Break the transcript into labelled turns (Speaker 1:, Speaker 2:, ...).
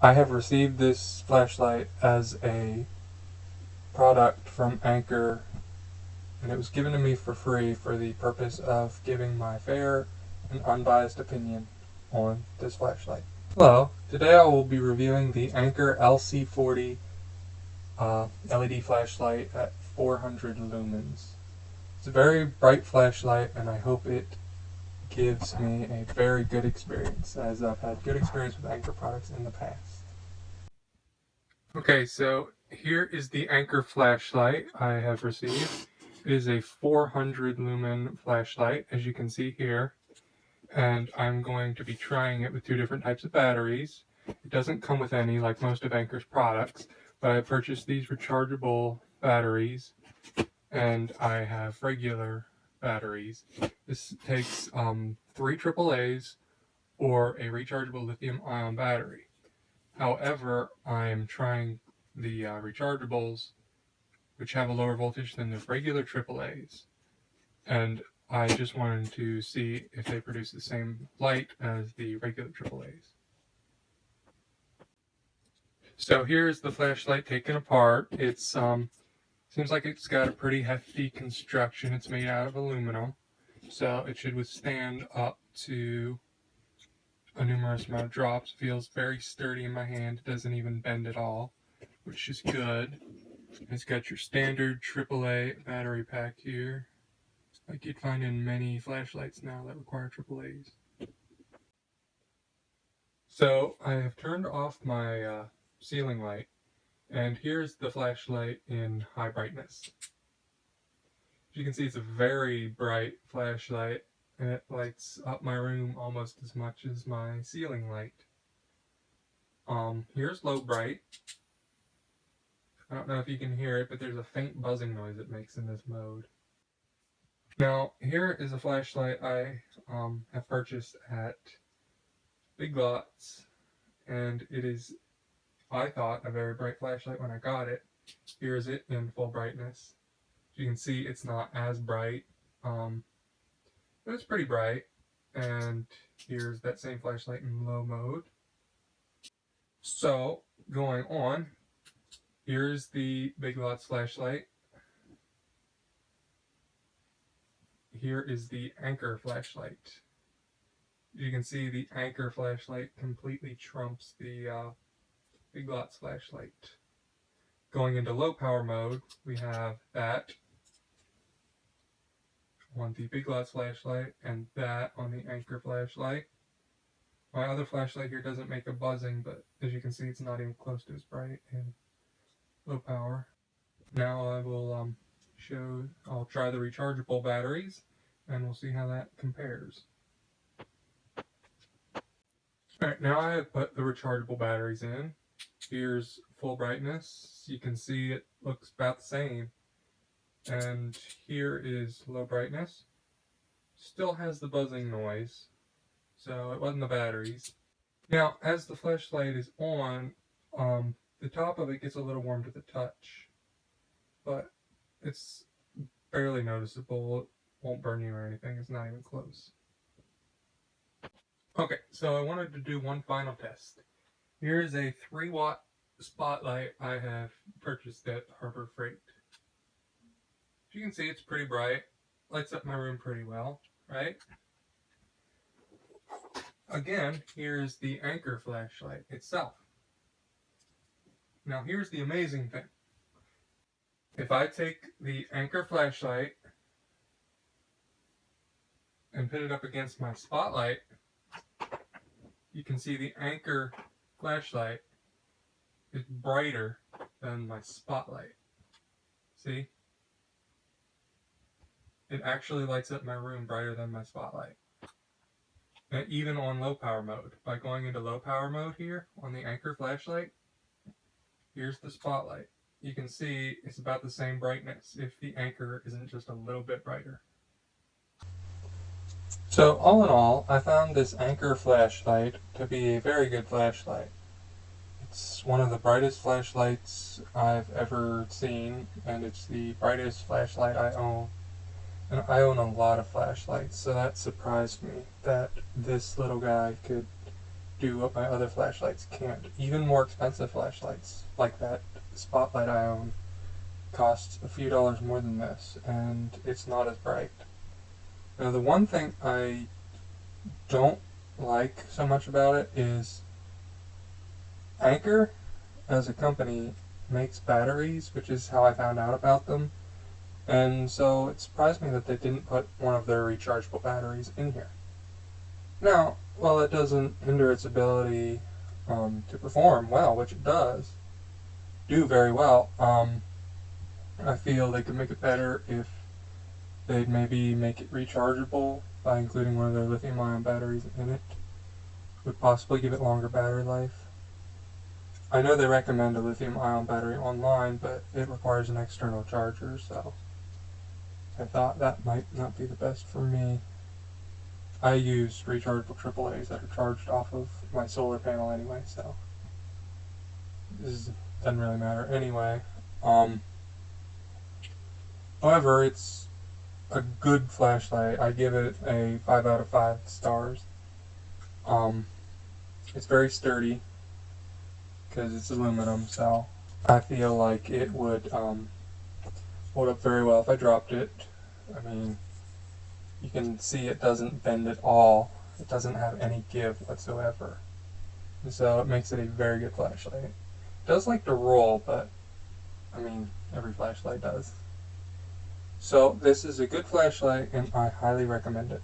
Speaker 1: I have received this flashlight as a product from Anker, and it was given to me for free for the purpose of giving my fair and unbiased opinion on this flashlight. Hello, today I will be reviewing the Anker LC40 LED flashlight at 400 lumens. It's a very bright flashlight, and I hope it gives me a very good experience, as I've had good experience with Anker products in the past. Okay, so here is the Anker flashlight I have received. It is a 400 lumen flashlight, as you can see here, and I'm going to be trying it with two different types of batteries. It doesn't come with any, like most of Anker's products, but I purchased these rechargeable batteries, and I have regular batteries. This takes 3 AAAs or a rechargeable lithium-ion battery. However, I'm trying the rechargeables, which have a lower voltage than the regular AAAs, and I just wanted to see if they produce the same light as the regular AAAs. So here's the flashlight taken apart. It's seems like it's got a pretty hefty construction. It's made out of aluminum, so it should withstand up to a numerous amount of drops. Feels very sturdy in my hand. It doesn't even bend at all, which is good. It's got your standard AAA battery pack here, like you'd find in many flashlights now that require AAAs. So I have turned off my ceiling light, and here's the flashlight in high brightness. As you can see, it's a very bright flashlight, and it lights up my room almost as much as my ceiling light. Here's low bright. I don't know if you can hear it, but there's a faint buzzing noise it makes in this mode. Now, here is a flashlight I have purchased at Big Lots, and it is, I thought, a very bright flashlight when I got it. Here is it in full brightness. As you can see, it's not as bright, but it's pretty bright. And here's that same flashlight in low mode. So, going on, here's the Big Lots flashlight. Here is the Anker flashlight. You can see the Anker flashlight completely trumps the Big Lots flashlight. Going into low power mode, we have that on the Big Lots flashlight and that on the Anker flashlight. My other flashlight here doesn't make a buzzing, but as you can see, it's not even close to as bright in low power. Now I will I'll try the rechargeable batteries, and we'll see how that compares. Alright, now I have put the rechargeable batteries in. Here's full brightness. You can see it looks about the same. And here is low brightness. Still has the buzzing noise, so it wasn't the batteries. Now, as the flashlight is on, the top of it gets a little warm to the touch, but it's barely noticeable. It won't burn you or anything. It's not even close. Okay, so I wanted to do one final test. Here's a 3-watt spotlight I have purchased at Harbor Freight. As you can see, it's pretty bright. Lights up my room pretty well, right? Again, here's the Anker flashlight itself. Now here's the amazing thing. If I take the Anker flashlight and put it up against my spotlight, you can see the Anker flashlight is brighter than my spotlight. See? It actually lights up my room brighter than my spotlight. And even on low power mode. By going into low power mode here on the Anker flashlight, here's the spotlight. You can see it's about the same brightness if the Anker isn't just a little bit brighter. So all in all, I found this Anker flashlight to be a very good flashlight. It's one of the brightest flashlights I've ever seen, and it's the brightest flashlight I own. And I own a lot of flashlights, so that surprised me that this little guy could do what my other flashlights can't. Even more expensive flashlights, like that spotlight I own, costs a few dollars more than this, and it's not as bright. Now, the one thing I don't like so much about it is Anker, as a company, makes batteries, which is how I found out about them. And so it surprised me that they didn't put one of their rechargeable batteries in here. Now, while it doesn't hinder its ability to perform well, which it does do very well, I feel they could make it better if they'd maybe make it rechargeable by including one of their lithium-ion batteries in it. Would possibly give it longer battery life. I know they recommend a lithium-ion battery online, but it requires an external charger, so I thought that might not be the best for me. I use rechargeable AAAs that are charged off of my solar panel anyway, so this doesn't really matter anyway. However, it's a good flashlight. I give it a 5 out of 5 stars. It's very sturdy because it's aluminum, so I feel like it would hold up very well if I dropped it. I mean, you can see it doesn't bend at all. It doesn't have any give whatsoever. And so it makes it a very good flashlight. It does like to roll, but I mean, every flashlight does. So this is a good flashlight, and I highly recommend it.